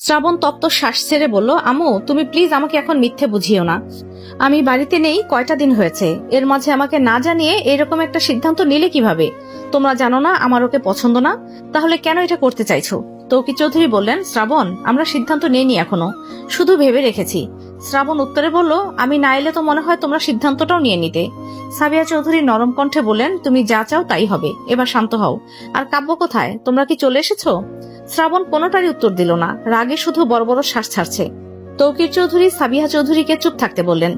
শ্রাবণ তপ্ত শ্বাস ছেড়ে বলল, আম্মু তুমি প্লিজ আমাকে এখন মিথ্যে বুঝিও না। আমি বাড়িতে নেই কয়টা দিন হয়েছে, এর মাঝে আমাকে না জানিয়ে এরকম একটা সিদ্ধান্ত নিলে কিভাবে? তোমরা জানো না আমার ওকে পছন্দ না, তাহলে কেন এটা করতে চাইছো? তৌকির চৌধুরী বললেন, শ্রাবণ আমরা সিদ্ধান্ত নেইনি এখনো, শুধু ভেবে রেখেছি। শ্রাবণ উত্তরে বলল, আমি না এলে তো মনে হয় তোমরা সিদ্ধান্তটাও নিয়ে নিতে। সাবিয়া চৌধুরী নরম কণ্ঠে বললেন, তুমি যা চাও তাই হবে, এবার শান্ত হও। আর কাব্য কোথায়, তোমরা কি চলে এসেছো? শ্রাবণ কোনোটারই উত্তর দিল না, রাগে শুধু বড় বড় শ্বাস ছাড়ছে। তৌকির চৌধুরী সাবিহা চৌধুরীকে চুপ থাকতে বললেন।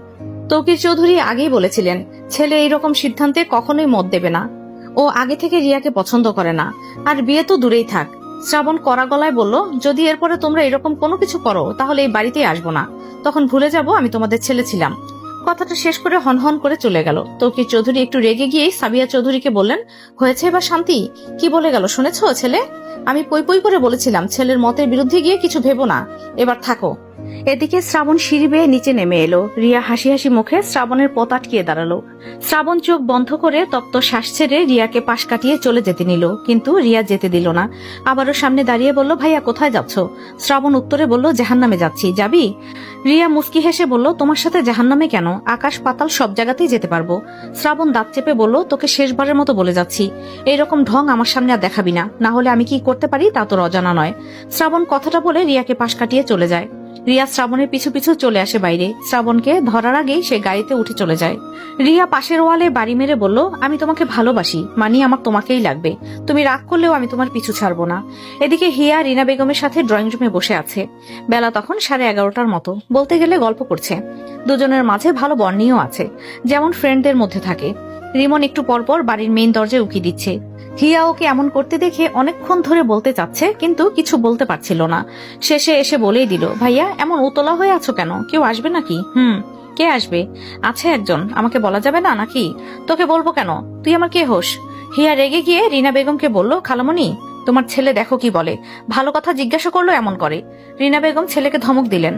তৌকির চৌধুরী আগেই বলেছিলেন ছেলে এইরকম সিদ্ধান্তে কখনোই মত দেবে না। ও আগে থেকে রিয়াকে পছন্দ করে না, আর বিয়ে তো দূরেই থাক। শ্রাবণ কড়া গলায় বলল, যদি এরপরে তোমরা এরকম কোনো কিছু করো তাহলে এই বাড়িতেই আসবো না, তখন ভুলে যাব আমি তোমাদের ছেলে ছিলাম। কথাটা শেষ করে হনহন করে চলে গেল। তৌকির চৌধুরী একটু রেগে গিয়েই সাবিয়া চৌধুরীকে বললেন, হয়েছে এবার শান্তি? কি বলে গেল শুনেছো ছেলে? আমি পই পই করে বলেছিলাম ছেলের মতের বিরুদ্ধে গিয়ে কিছু ভেবো না, এবার থাকো। এদিকে শ্রাবণ সিঁড়ি বেয়ে নিচে নেমে এলো। রিয়া হাসি হাসি মুখে শ্রাবণের পথ আটকিয়ে দাঁড়ালো। শ্রাবণ চোখ বন্ধ করে তপ্ত শ্বাস ছেড়ে রিয়াকে পাশ কাটিয়ে চলে যেতে নিল, কিন্তু রিয়া যেতে দিল না। আবারও সামনে দাঁড়িয়ে বলল, ভাইয়া কোথায় যাচ্ছ? শ্রাবণ উত্তরে বলল, জাহান্নামে যাচ্ছি, যাবি? রিয়া মুস্কি হেসে বলল, তোমার সাথে জাহান্নামে কেন, আকাশ পাতাল সব জায়গাতেই যেতে পারবো। শ্রাবণ দাঁত চেপে বলল, তোকে শেষবারের মতো বলে যাচ্ছি, এইরকম ঢং আমার সামনে আর দেখাবি না, না হলে আমি কি করতে পারি তা তোর অজানা নয়। শ্রাবণ কথাটা বলে রিয়াকে পাশ কাটিয়ে চলে যায়। রিয়া শ্রাবণের পিছু পিছু চলে আসে বাইরে। শ্রাবণকে ধরার আগেই সে গাড়িতে উঠে চলে যায়। রিয়া পাশের ওয়ালে বাড়ি মেরে বলল, আমি তোমাকে ভালোবাসি, মানি আমার তোমাকেই লাগবে, তুমি রাগ করলেও আমি তোমার পিছু ছাড়বো না। এদিকে হিয়া রিনা বেগমের সাথে ড্রয়িং রুমে বসে আছে। বেলা তখন 11:30টার মতো, বলতে গেলে গল্প করছে। দুজনের মাঝে ভালো বন্ডিংও আছে, যেমন ফ্রেন্ডদের মধ্যে থাকে। রিমন একটু পরপর বাড়ির মেইন দরজায় উকি দিচ্ছে। হিয়া ওকে এমন করতে দেখে অনেকক্ষণ ধরে বলতে চাচ্ছে, কিন্তু কিছু বলতে পারছিল না। শেষে এসে বলেই দিল, ভাইয়া এমন উতলা হয়ে আছো কেন, কেউ আসবে নাকি? কে আসবে? আছে একজন, আমাকে বলা যাবে না নাকি? তোকে বলবো কেন, তুই আমার কে হোস? হিয়া রেগে গিয়ে রিনা বেগমকে বলল, খালামণি তোমার ছেলে দেখো কি বলে, ভালো কথা জিজ্ঞাসা করলো এমন করে। রিনা বেগম ছেলেকে ধমক দিলেন,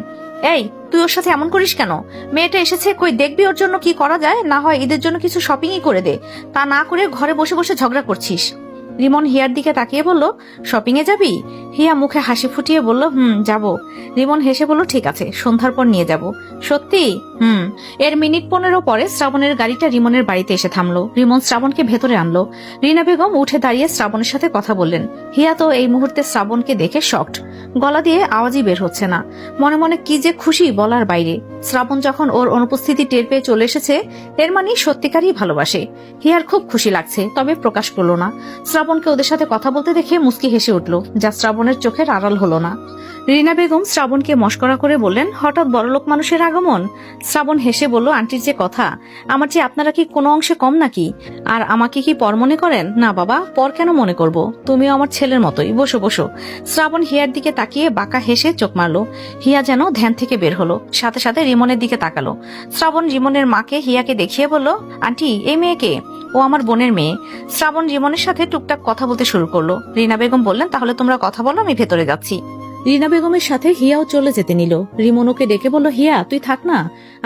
এই তুই ওর সাথে এমন করিস কেন? মেয়েটা এসেছে, কই দেখবি ওর জন্য কি করা যায়, না হয় ঈদের জন্য কিছু শপিংই করে দে, তা না করে ঘরে বসে বসে ঝগড়া করছিস। রিমন হিয়ার দিকে তাকিয়ে বলল, শপিং এ যাবি? হিয়া মুখে হাসি ফুটিয়ে বলল, যাব। রিমন হেসে বলল, ঠিক আছে, সন্ধ্যার পর নিয়ে যাব। সত্যি? এর মিনিট 15 পরে শ্রাবণের গাড়িটা রিমনের বাড়িতে এসে থামলো। রিমন শ্রাবণকে ভেতরে আনলো। রিনা বেগম উঠে দাঁড়িয়ে শ্রাবণের সাথে কথা বললেন। হিয়া তো এই মুহূর্তে শ্রাবণকে দেখে শকড, গলা দিয়ে আওয়াজই বের হচ্ছে না। মনে মনে কি যে খুশি বলার বাইরে। শ্রাবণ যখন ওর অনুপস্থিতি টের পেয়ে চলে এসেছে, এর মানে সত্যিকারই ভালোবাসে। হিয়ার খুব খুশি লাগছে, তবে প্রকাশ করলো না। শ্রাবণকে ওদের সাথে কথা বলতে দেখে মুস্কি হেসে উঠল, যা শ্রাবণের চোখের আড়াল হলো না। রিনা বেগম শ্রাবণকে মস্করা করে বললেন, হঠাৎ বড়লোক মানুষের আগমন? শ্রাবণ হেসে বলল, আন্টির যে কথা, আমার যে আপনারা কি কোনো অংশে কম নাকি? আর আমাকে কি পর মনে করেন? না বাবা, পর কেন মনে করব, তুমিও আমার ছেলের মতোই, বসো বসো। শ্রাবণ হিয়ার দিকে তাকিয়ে বাঁকা হেসে চোখ মারলো। হিয়া যেন ধ্যান থেকে বের হলো, সাথে সাথে রিমনের দিকে তাকালো। শ্রাবণ রিমনের মাকে হিয়াকে দেখিয়ে বলল, আন্টি এই মেয়েকে? ও আমার বোনের মেয়ে। শ্রাবণ রিমনের সাথে টুকটাক কথা বলতে শুরু করলো। রিনা বেগম বললেন, তাহলে তোমরা কথা বলো, আমি ভেতরে যাচ্ছি। রিনা বেগমের সাথে হিয়াও চলে যেতে নিল। রিমন ওকে ডেকে বলল, হিয়া তুই থাক না,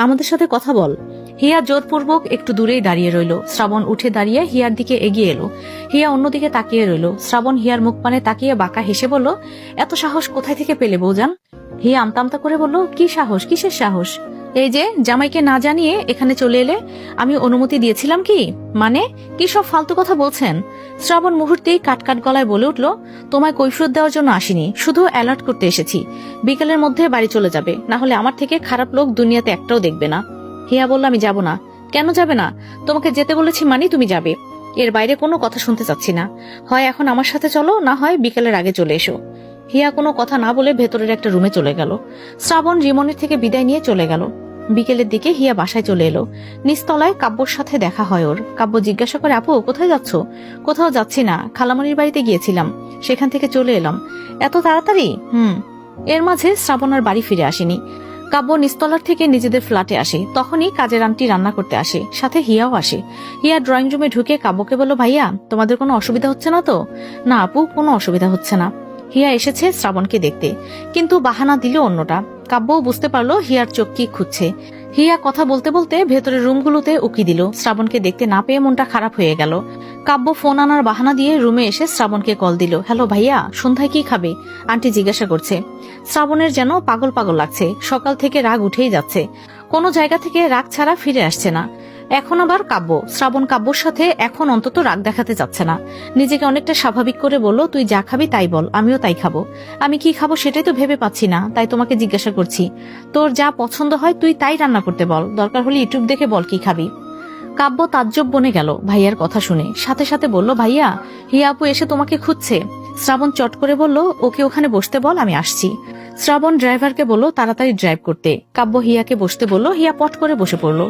আমাদের সাথে কথা বল। হিয়া জোরপূর্বক একটু দূরেই দাঁড়িয়ে রইল। শ্রাবণ উঠে দাঁড়িয়ে হিয়ার দিকে এগিয়ে এলো। হিয়া অন্যদিকে তাকিয়ে রইল। শ্রাবণ হিয়ার মুখ পানে তাকিয়ে বাঁকা হেসে বলল, এত সাহস কোথায় থেকে পেলে বউজান? হিয়া আমতা আমতা করে বলল, কি সাহস, কিসের সাহস? এই যে জামাইকে না জানিয়ে এখানে চলে এলে, আমি অনুমতি দিয়েছিলাম কি? মানে কি সব ফালতু কথা বলছেন? শ্রাবণ মুহূর্তেই কাটকাট গলায় বলে উঠল, তোমায় কৈফিয়ত দেওয়ার জন্য আসিনি, শুধু অ্যালার্ট করতে এসেছি। বিকেলের মধ্যে বাড়ি চলে যাবে, না হলে আমার থেকে খারাপ লোক দুনিয়াতে একটাও দেখবে না। হিয়া বলল, আমি যাব না। কেন যাবে না? তোমাকে যেতে বলেছি মানে তুমি যাবে, এর বাইরে কোনো কথা শুনতে চাচ্ছি না। হয় এখন আমার সাথে চলো, না হয় বিকেলের আগে চলে এসো। হিয়া কোনো কথা না বলে ভেতরের একটা রুমে চলে গেল। শ্রাবণ রিমনের থেকে বিদায় নিয়ে চলে গেল। বিকেলের দিকে হিয়া বাসায় চলে এলো। নিচতলায় কাব্যর সাথে দেখা হয় ওর। কাব্য জিজ্ঞাসা করে, আপু কোথায় যাচ্ছ? কোথাও যাচ্ছি না, খালামণির বাড়িতে গিয়েছিলাম, সেখান থেকে চলে এলাম। এত তাড়াতাড়ি? এর মাঝে শ্রাবণ আর বাড়ি ফিরে আসেনি। কাব্য নিচতলার থেকে নিজেদের ফ্ল্যাটে আসে। তখনই কাজের আন্টি রান্না করতে আসে, সাথে হিয়াও আসে। হিয়া ড্রয়িং রুমে ঢুকে কাব্যকে বলল, ভাইয়া তোমাদের কোনো অসুবিধা হচ্ছে না তো? না আপু, কোনো অসুবিধা হচ্ছে না। হিয়া এসেছে শ্রাবণকে দেখতে, কিন্তু বাহানা দিল অন্যটা। কাব্যও বুঝতে পারলো হিয়ার চোখ কি খুঁজছে। হিয়া কথা বলতে বলতে ভেতরের রুমগুলোতে উকি দিল। শ্রাবণকে দেখতে না পেয়ে মনটা খারাপ হয়ে গেল। কাব্য ফোন আনার বাহানা দিয়ে রুমে এসে শ্রাবণকে কল দিল। হ্যালো ভাইয়া, সন্ধ্যায় কি খাবে? আন্টি জিজ্ঞাসা করছে। শ্রাবণের যেন পাগল পাগল লাগছে, সকাল থেকে রাগ উঠেই যাচ্ছে, কোনো জায়গা থেকে রাগ ছাড়া ফিরে আসছে না। এখন আবার কাব্য, শ্রাবণ কাব্যর সাথে এখন অন্তত রাগ দেখাতে চাচ্ছে না। নিজেকে অনেকটা স্বাভাবিক করে বলল, তুই যা খাবি তাই বল, আমিও তাই খাবো। আমি কি খাবো সেটাই তো ভেবে পাচ্ছি না, তাই তোমাকে জিজ্ঞাসা করছি। তোর যা পছন্দ হয় তুই তাই রান্না করতে বল, দরকার হলে ইউটিউব দেখে বল কি খাবি। কাব্য তাজ্জব বনে গেল ভাইয়ার কথা শুনে, সাথে সাথে বলল, ভাইয়া হিয়া আপু এসে তোমাকে খুঁজছে। শ্রাবণ চট করে বলল, ওকে ওখানে বসতে বল, আমি আসছি। শ্রাবণ ড্রাইভারকে বলল তাড়াতাড়ি ড্রাইভ করতে। কাব্য হিয়াকে বসতে বলল, হিয়া পট করে বসে পড়ল।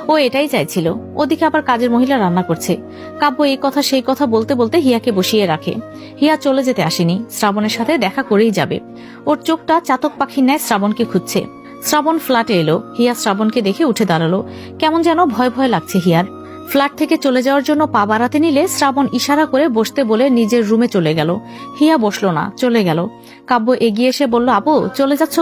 ও এটাই চাইছিল। ওদিকে আবার কাজের মহিলা রান্না করছে। কাব্য এই কথা সেই কথা বলতে বলতে হিয়াকে বসিয়ে রাখে। হিয়া চলে যেতে আসেনি, শ্রাবণের সাথে দেখা করেই যাবে। ওর চোখটা চাতক পাখির ন্যায় শ্রাবণকে খুঁজছে। শ্রাবণ ফ্ল্যাটে এলো, হিয়া শ্রাবণকে দেখে উঠে দাঁড়ালো। কেমন যেন ভয় ভয় লাগছে হিয়ার। ফ্ল্যাট থেকে চলে যাওয়ার জন্য পা বাড়াতে নিলে শ্রাবণ ইশারা করে বসতে বলে নিজের রুমে চলে গেল। হিয়া বসলো না, চলে গেল। কাব্য এগিয়ে এসে বলল, আপু চলে যাচ্ছ